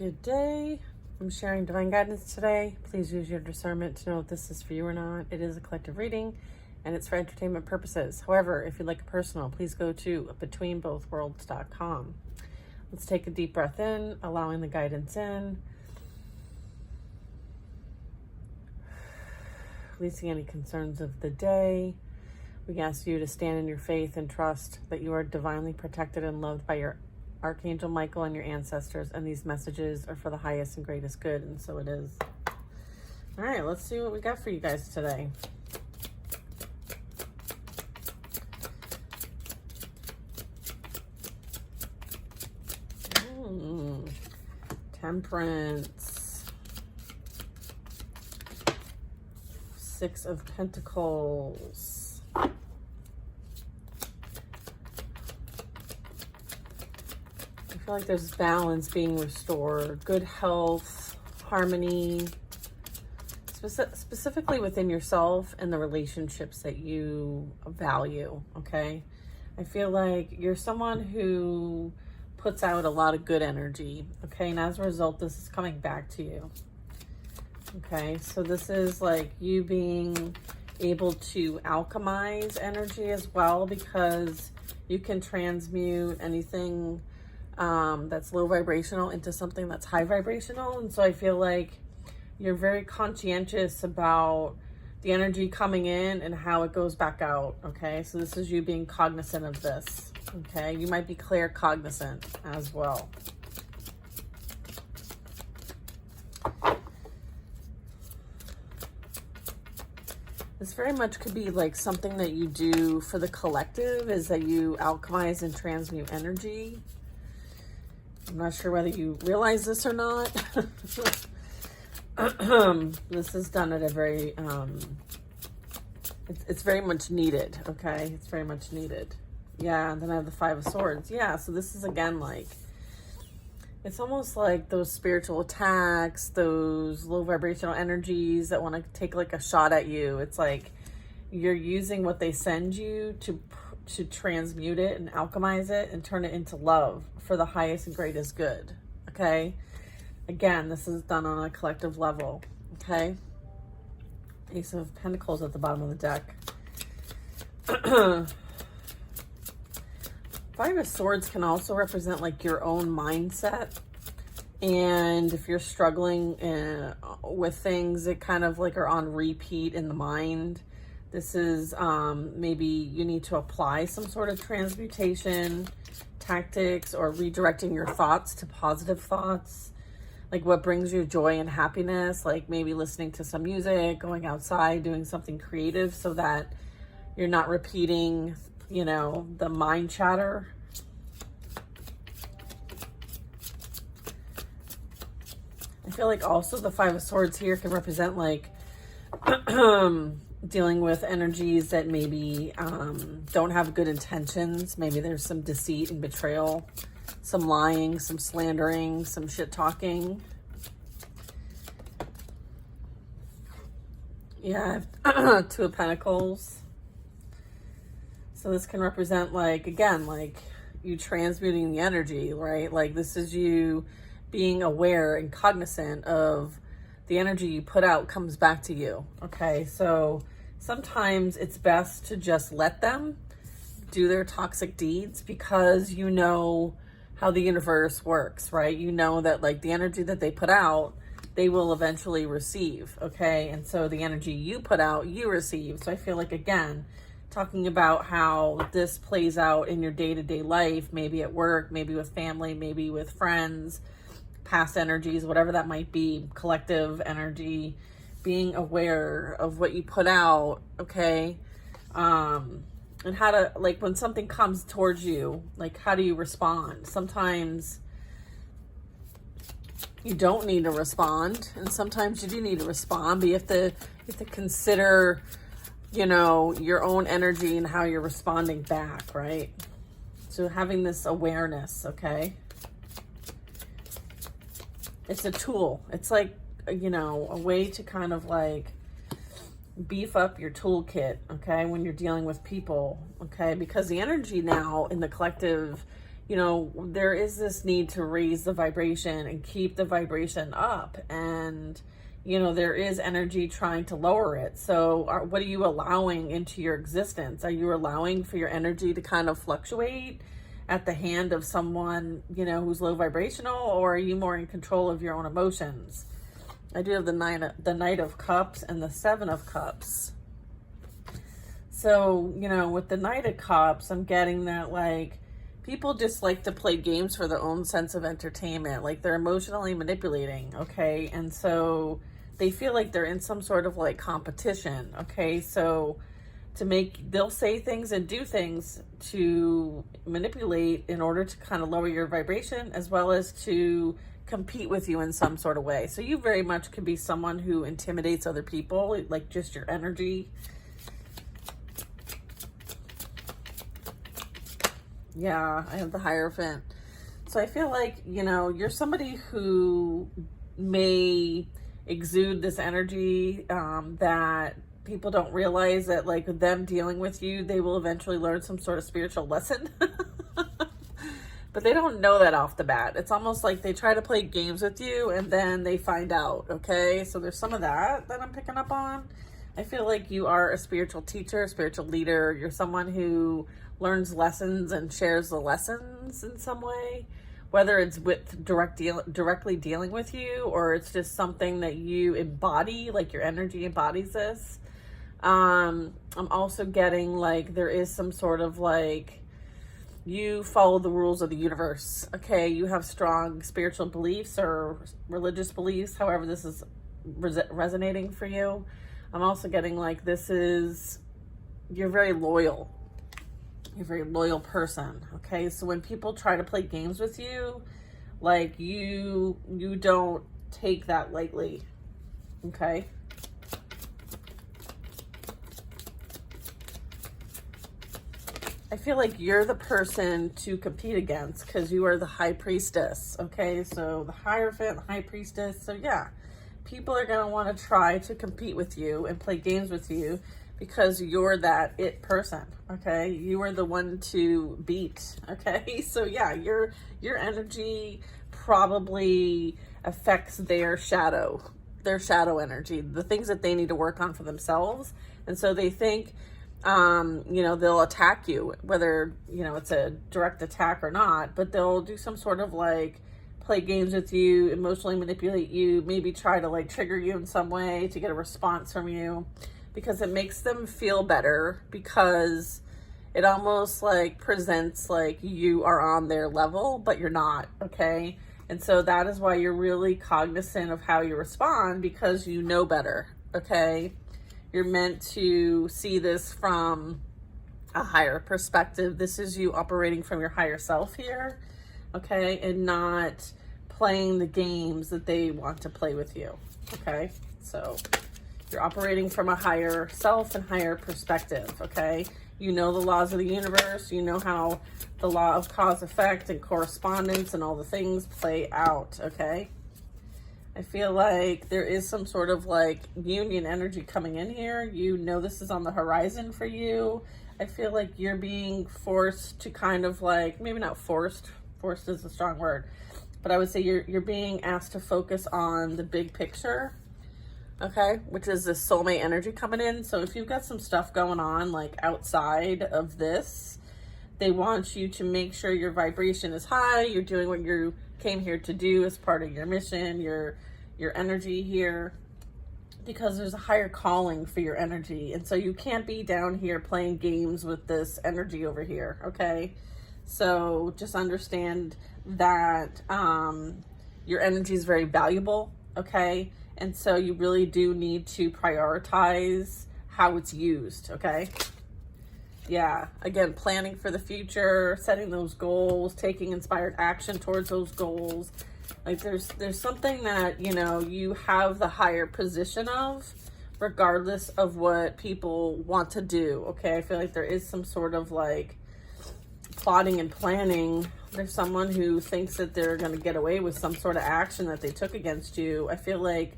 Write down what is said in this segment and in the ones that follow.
Good day. I'm sharing divine guidance today. Please use your discernment to know if this is for you or not. It is a collective reading and it's for entertainment purposes. However, if you'd like a personal, please go to betweenbothworlds.com. Let's take a deep breath in, allowing the guidance in. Releasing any concerns of the day. We ask you to stand in your faith and trust that you are divinely protected and loved by your Archangel Michael and your ancestors, and these messages are for the highest and greatest good, and so it is. All right, let's see what we got for you guys today. Temperance. Six of Pentacles. I feel like there's balance being restored, good health, harmony, specifically within yourself and the relationships that you value, okay? I feel like you're someone who puts out a lot of good energy, okay? And as a result, this is coming back to you, okay? So this is like you being able to alchemize energy as well, because you can transmute anything that's low vibrational into something that's high vibrational. And so I feel like you're very conscientious about the energy coming in and how it goes back out, okay? So this is you being cognizant of this, okay? You might be claircognizant as well. This very much could be like something that you do for the collective, is that you alchemize and transmute energy. I'm not sure whether you realize this or not. This is done at a very, it's very much needed, okay? It's very much needed. Yeah, and then I have the Five of Swords. Yeah, so this is again like, it's almost like those spiritual attacks, those low vibrational energies that want to take like a shot at you. It's like you're using what they send you to transmute it and alchemize it and turn it into love for the highest and greatest good, okay? Again, this is done on a collective level, okay? Ace of Pentacles at the bottom of the deck. Five of Swords can also represent like your own mindset. And if you're struggling with things that kind of like are on repeat in the mind, this is maybe you need to apply some sort of transmutation tactics or redirecting your thoughts to positive thoughts. Like what brings you joy and happiness, like maybe listening to some music, going outside, doing something creative so that you're not repeating, you know, the mind chatter. I feel like also the Five of Swords here can represent like dealing with energies that maybe don't have good intentions. Maybe there's some deceit and betrayal, some lying, some slandering, some shit talking. Yeah, Two of Pentacles. So this can represent like, again, like you transmuting the energy, right? Like this is you being aware and cognizant of the energy you put out comes back to you, okay? So sometimes it's best to just let them do their toxic deeds, because you know how the universe works, right? You know that like the energy that they put out, they will eventually receive, okay? And so the energy you put out, you receive. So I feel like, again, talking about how this plays out in your day-to-day life, maybe at work, maybe with family, maybe with friends, past energies, whatever that might be, collective energy, being aware of what you put out, okay? And how to, like, when something comes towards you, like, how do you respond? Sometimes you don't need to respond, and sometimes you do need to respond, but you have to consider, you know, your own energy and how you're responding back, right? So having this awareness, okay? It's a tool. It's like, you know, a way to kind of like beef up your toolkit, okay, when you're dealing with people, okay? Because the energy now in the collective you know, there is this need to raise the vibration and keep the vibration up. And, you know, there is energy trying to lower it. So what are you allowing into your existence? Are you allowing for your energy to kind of fluctuate at the hand of someone, you know, who's low vibrational, or are you more in control of your own emotions? I do have the Knight of Cups and the Seven of Cups. So, you know, with the Knight of Cups, I'm getting that, like, people just like to play games for their own sense of entertainment. Like, they're emotionally manipulating, okay? And so they feel like they're in some sort of, like, competition, okay? So they'll say things and do things to manipulate in order to kind of lower your vibration, as well as to compete with you in some sort of way. So you very much could be someone who intimidates other people, like just your energy. Yeah, I have the Hierophant. So I feel like, you know, you're somebody who may exude this energy that people don't realize that, like, them dealing with you, they will eventually learn some sort of spiritual lesson. But they don't know that off the bat. It's almost like they try to play games with you and then they find out, okay? So there's some of that I'm picking up on. I feel like you are a spiritual teacher, a spiritual leader. You're someone who learns lessons and shares the lessons in some way, whether it's with directly dealing with you, or it's just something that you embody, like your energy embodies this. I'm also getting, like, there is some sort of, like, you follow the rules of the universe, okay? You have strong spiritual beliefs or religious beliefs, however this is resonating for you. I'm also getting, like, you're very loyal. You're a very loyal person, okay? So when people try to play games with you, like, you don't take that lightly, okay? I feel like you're the person to compete against because you are the High Priestess, okay? So the Hierophant, the High Priestess. So yeah, people are going to want to try to compete with you and play games with you because you're that it person, okay? You are the one to beat, okay? So yeah, your energy probably affects their shadow energy, the things that they need to work on for themselves. And so they think, you know, they'll attack you, whether, you know, it's a direct attack or not, but they'll do some sort of, like, play games with you, emotionally manipulate you, maybe try to, like, trigger you in some way to get a response from you, because it makes them feel better, because it almost, like, presents like you are on their level, but you're not, okay? And so that is why you're really cognizant of how you respond, because you know better, okay? You're meant to see this from a higher perspective. This is you operating from your higher self here, okay? And not playing the games that they want to play with you, okay? So you're operating from a higher self and higher perspective, okay? You know the laws of the universe. You know how the law of cause, effect, and correspondence and all the things play out, okay? I feel like there is some sort of, like, union energy coming in here. You know this is on the horizon for you. I feel like you're being forced to kind of, like, maybe not forced is a strong word, but I would say you're being asked to focus on the big picture, okay, which is the soulmate energy coming in. So if you've got some stuff going on, like, outside of this, they want you to make sure your vibration is high. You're doing what you came here to do as part of your mission, your energy here, because there's a higher calling for your energy. And so you can't be down here playing games with this energy over here, okay? So just understand that your energy is very valuable, okay? And so you really do need to prioritize how it's used, okay? Yeah, again, planning for the future, setting those goals, taking inspired action towards those goals. Like, there's something that, you know, you have the higher position of, regardless of what people want to do, okay? I feel like there is some sort of, like, plotting and planning. There's someone who thinks that they're going to get away with some sort of action that they took against you. I feel like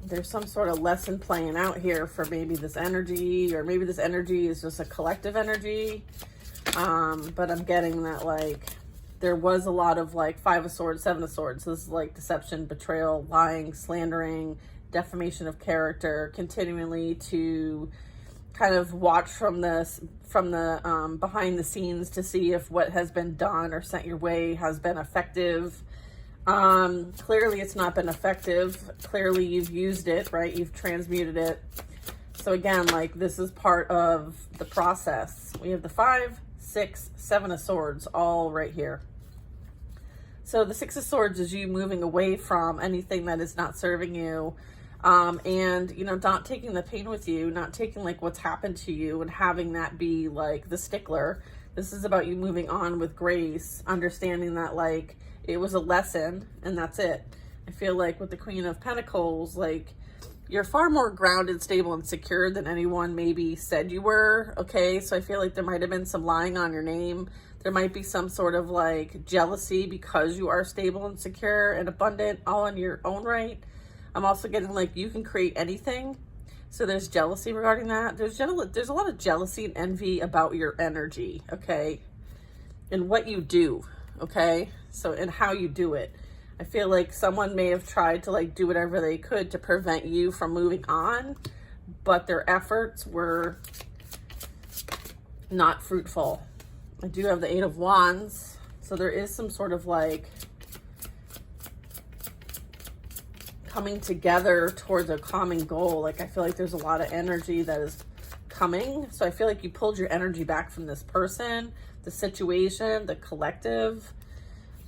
there's some sort of lesson playing out here for maybe this energy, or maybe this energy is just a collective energy. But I'm getting that like there was a lot of like 5 of Swords, 7 of Swords. This is like deception, betrayal, lying, slandering, defamation of character, continually to kind of watch from the behind the scenes to see if what has been done or sent your way has been effective. Clearly it's not been effective. Clearly you've used it, right? You've transmuted it. So again, like this is part of the process. We have the 5, 6, 7 of Swords all right here. So the 6 of Swords is you moving away from anything that is not serving you. And, you know, not taking the pain with you, not taking like what's happened to you and having that be like the stickler. This is about you moving on with grace, understanding that like it was a lesson and that's it. I feel like with the Queen of Pentacles, like you're far more grounded, stable, and secure than anyone maybe said you were. Okay, so I feel like there might have been some lying on your name. There might be some sort of like jealousy because you are stable and secure and abundant all in your own right. I'm also getting like you can create anything. So there's jealousy regarding that. There's a lot of jealousy and envy about your energy, okay? And what you do, okay? So, and how you do it. I feel like someone may have tried to like do whatever they could to prevent you from moving on, but their efforts were not fruitful. I do have the 8 of Wands. So there is some sort of like coming together towards a common goal. Like I feel like there's a lot of energy that is coming. So I feel like you pulled your energy back from this person, the situation, the collective.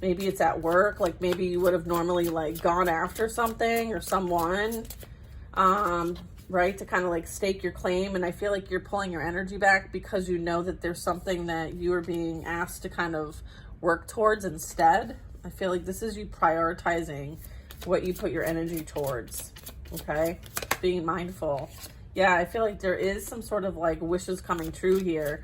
Maybe it's at work. Like maybe you would have normally like gone after something or someone, right? To kind of like stake your claim. And I feel like you're pulling your energy back because you know that there's something that you are being asked to kind of work towards instead. I feel like this is you prioritizing what you put your energy towards, okay? Being mindful. Yeah, I feel like there is some sort of like wishes coming true here.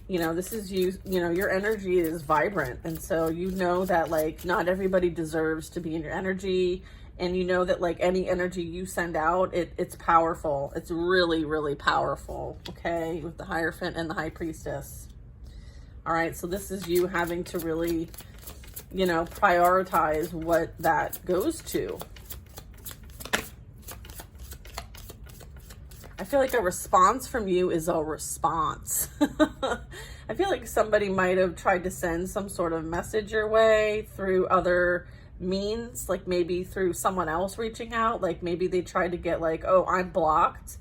You know, this is you know, your energy is vibrant. And so you know that like not everybody deserves to be in your energy. And you know that like any energy you send out, it's powerful. It's really, really powerful, okay? With the Hierophant and the High Priestess. All right, so this is you having to really, you know, prioritize what that goes to. I feel like a response from you is a response. I feel like somebody might have tried to send some sort of message your way through other means, like maybe through someone else reaching out. Like maybe they tried to get like, oh, I'm blocked.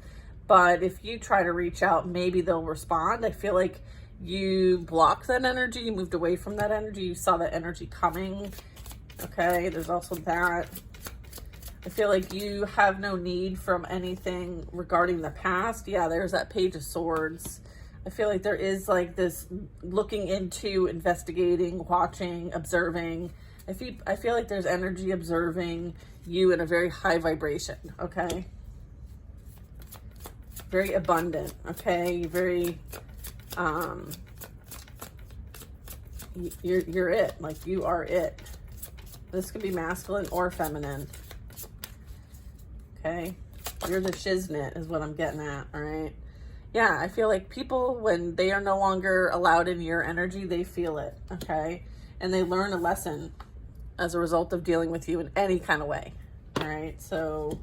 But if you try to reach out, maybe they'll respond. I feel like you blocked that energy, you moved away from that energy, you saw that energy coming. Okay, there's also that. I feel like you have no need from anything regarding the past. Yeah, there's that Page of Swords. I feel like there is like this looking into, investigating, watching, observing. I feel like there's energy observing you in a very high vibration, okay? Very abundant, okay? Very, you're it. Like, you are it. This could be masculine or feminine. Okay? You're the shiznit is what I'm getting at, all right? Yeah, I feel like people, when they are no longer allowed in your energy, they feel it, okay? And they learn a lesson as a result of dealing with you in any kind of way, all right? So,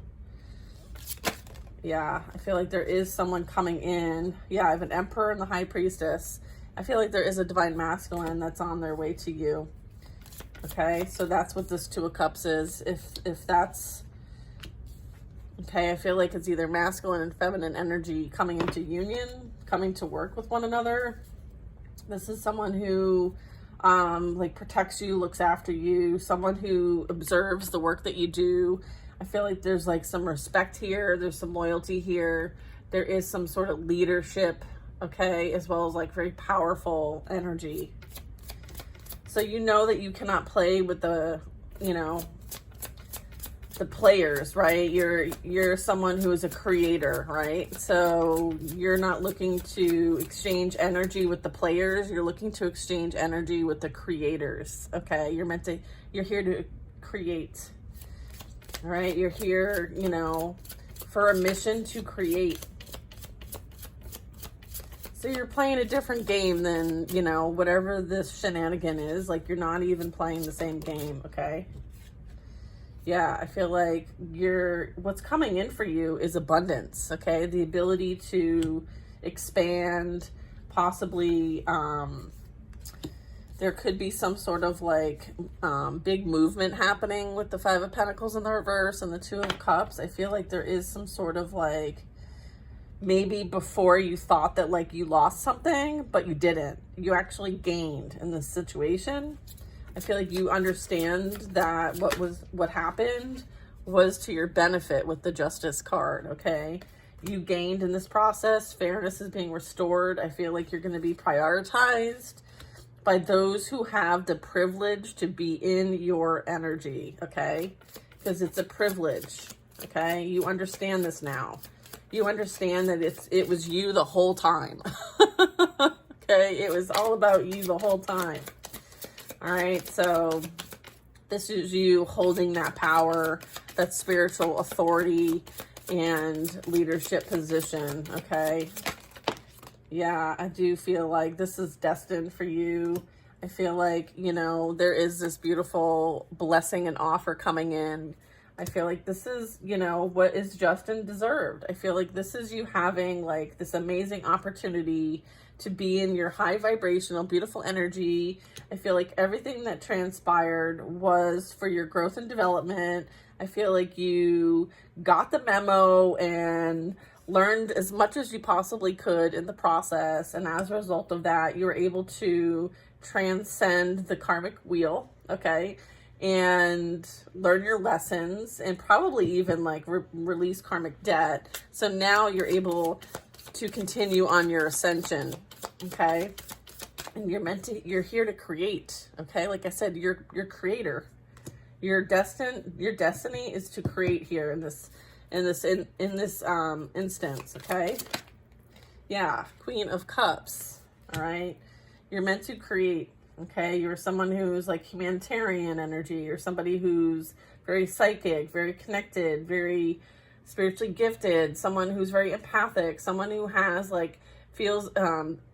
yeah, I feel like there is someone coming in. Yeah, I have an Emperor and the High Priestess. I feel like there is a Divine Masculine that's on their way to you, okay? So that's what this Two of Cups is. If that's... Okay, I feel like it's either masculine and feminine energy coming into union, coming to work with one another. This is someone who like protects you, looks after you, someone who observes the work that you do. I feel like there's like some respect here, there's some loyalty here, there is some sort of leadership, okay, as well as like very powerful energy. So you know that you cannot play with the, you know, the players, right? You're someone who is a creator, right? So you're not looking to exchange energy with the players. You're looking to exchange energy with the creators, okay? You're here to create, all right? You're here, you know, for a mission to create. So you're playing a different game than, you know, whatever this shenanigan is. Like, you're not even playing the same game, okay? Yeah, I feel like what's coming in for you is abundance, okay? The ability to expand, possibly, there could be some sort of like big movement happening with the Five of Pentacles in the reverse and the Two of Cups. I feel like there is some sort of like, maybe before you thought that like you lost something, but you didn't. You actually gained in this situation. I feel like you understand that what happened was to your benefit with the Justice card, okay? You gained in this process. Fairness is being restored. I feel like you're going to be prioritized by those who have the privilege to be in your energy, okay? Because it's a privilege, okay? You understand this now. You understand that it was you the whole time, okay? It was all about you the whole time, all right? So this is you holding that power, that spiritual authority and leadership position, okay? Yeah, I do feel like this is destined for you. I feel like, you know, there is this beautiful blessing and offer coming in. I feel like this is, you know, what is just and deserved. I feel like this is you having like this amazing opportunity to be in your high vibrational, beautiful energy. I feel like everything that transpired was for your growth and development. I feel like you got the memo and learned as much as you possibly could in the process. And as a result of that, you were able to transcend the karmic wheel, okay? And learn your lessons and probably even like release karmic debt. So now you're able to continue on your ascension, okay? And you're here to create, okay? Like I said, you're creator. Your destiny is to create here in this instance, okay? Yeah, Queen of Cups, all right? You're meant to create, okay? You're someone who's like humanitarian energy. You're somebody who's very psychic, very connected, very spiritually gifted, someone who's very empathic, someone who has like, feels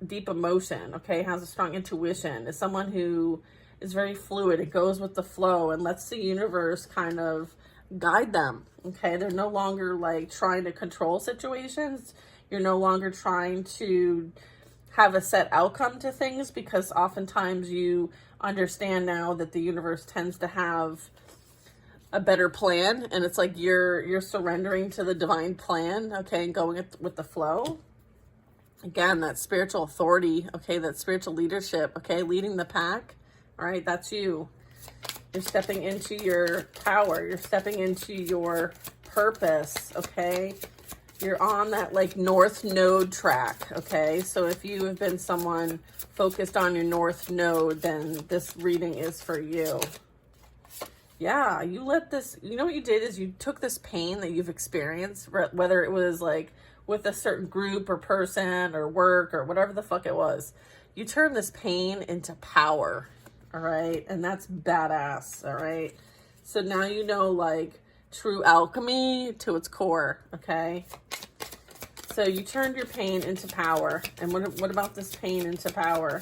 deep emotion, okay? Has a strong intuition, is someone who is very fluid. It goes with the flow and lets the universe kind of guide them, okay? They're no longer like trying to control situations. You're no longer trying to have a set outcome to things, because oftentimes you understand now that the universe tends to have a better plan, and it's like you're surrendering to the divine plan, okay, and going with the flow. Again, that spiritual authority, okay, that spiritual leadership, okay, leading the pack, all right, that's you. You're stepping into your power. You're stepping into your purpose, okay? You're on that like North Node track, okay? So if you have been someone focused on your North Node, then this reading is for you. Yeah, you let this, you know what you did is you took this pain that you've experienced, whether it was like with a certain group or person or work or whatever the fuck it was. You turned this pain into power, all right? And that's badass, all right? So now you know like true alchemy to its core, okay? So you turned your pain into power. And what about this pain into power?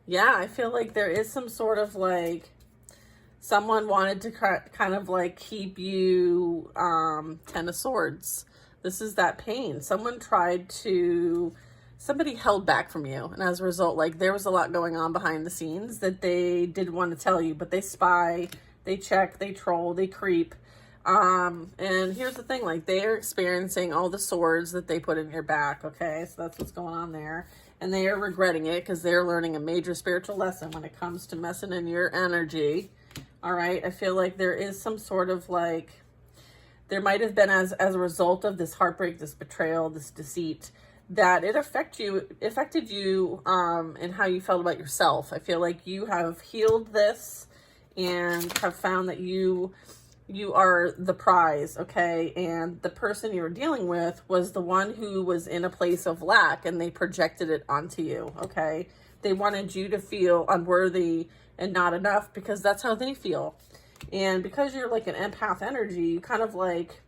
Yeah, I feel like there is some sort of like, someone wanted to kind of like keep you, Ten of Swords. This is that pain. Somebody held back from you. And as a result, like there was a lot going on behind the scenes that they didn't want to tell you, but they spy, they check, they troll, they creep. And here's the thing, like they are experiencing all the swords that they put in your back. Okay. So that's what's going on there. And they are regretting it because they're learning a major spiritual lesson when it comes to messing in your energy. All right. I feel like there is some sort of like, there might have been as a result of this heartbreak, this betrayal, this deceit, that it affected you and how you felt about yourself. I feel like you have healed this and have found that you are the prize, okay? And the person you were dealing with was the one who was in a place of lack, and they projected it onto you, okay? They wanted you to feel unworthy and not enough because that's how they feel. And because you're like an empath energy, you kind of like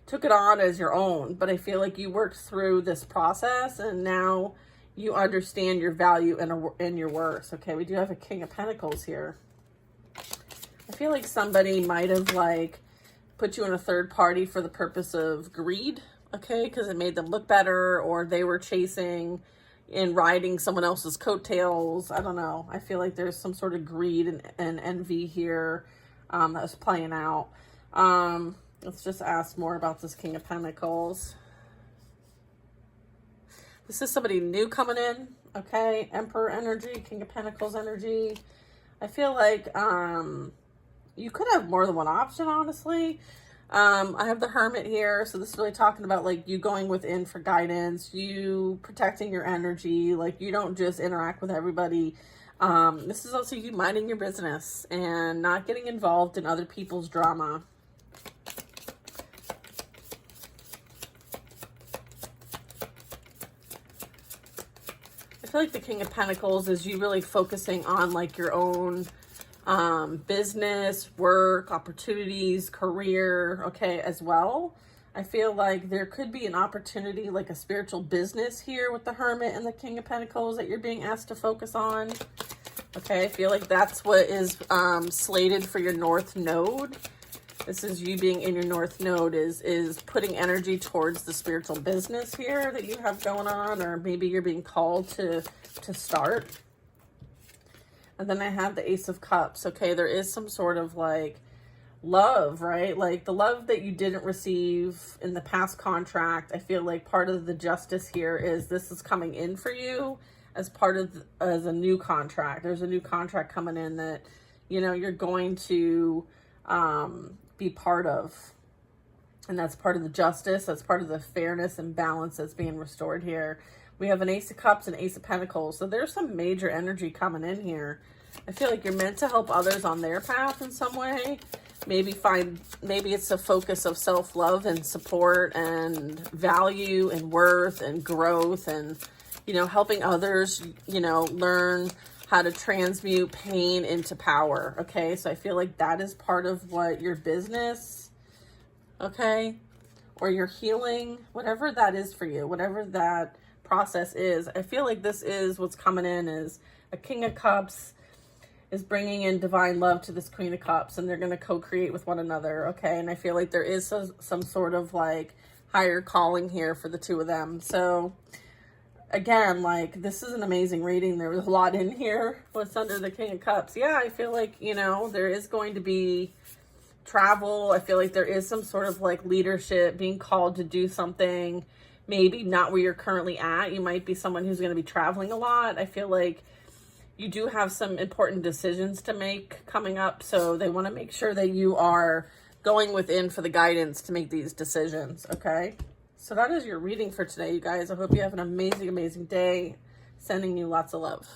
took it on as your own, but I feel like you worked through this process and now you understand your value and your worth. Okay, we do have a King of Pentacles here. I feel like somebody might have like put you in a third party for the purpose of greed, okay, because it made them look better, or they were chasing and riding someone else's coattails. I don't know. I feel like there's some sort of greed and envy here that's playing out. Let's just ask more about this King of Pentacles. This is somebody new coming in, okay? Emperor energy, King of Pentacles energy. I feel like you could have more than one option, honestly. I have the Hermit here, so this is really talking about like you going within for guidance, you protecting your energy, like you don't just interact with everybody. This is also you minding your business and not getting involved in other people's drama. I feel like the King of Pentacles is you really focusing on like your own business, work, opportunities, career, okay, as well. I feel like there could be an opportunity, like a spiritual business here with the Hermit and the King of Pentacles that you're being asked to focus on. Okay, I feel like that's what is slated for your North Node. This is you being in your North Node is putting energy towards the spiritual business here that you have going on, or maybe you're being called to start. And then I have the Ace of Cups. Okay, there is some sort of like love, right? Like the love that you didn't receive in the past contract. I feel like part of the justice here is this is coming in for you as part of as a new contract. There's a new contract coming in that, you know, you're going to be part of. And that's part of the justice. That's part of the fairness and balance that's being restored here. We have an Ace of Cups and Ace of Pentacles. So there's some major energy coming in here. I feel like you're meant to help others on their path in some way. Maybe it's a focus of self-love and support and value and worth and growth and, you know, helping others, you know, learn how to transmute pain into power. Okay, so I feel like that is part of what your business, okay, or your healing, whatever that is for you, whatever that process is. I feel like this is what's coming in is a King of Cups is bringing in divine love to this Queen of Cups, and they're going to co-create with one another, okay? And I feel like there is some sort of like higher calling here for the two of them. So again, like this is an amazing reading. There was a lot in here. What's under the King of Cups? Yeah, I feel like, you know, there is going to be travel. I feel like there is some sort of like leadership, being called to do something, maybe not where you're currently at. You might be someone who's going to be traveling a lot. I feel like you do have some important decisions to make coming up. So they want to make sure that you are going within for the guidance to make these decisions. Okay. So that is your reading for today, you guys. I hope you have an amazing, amazing day. Sending you lots of love.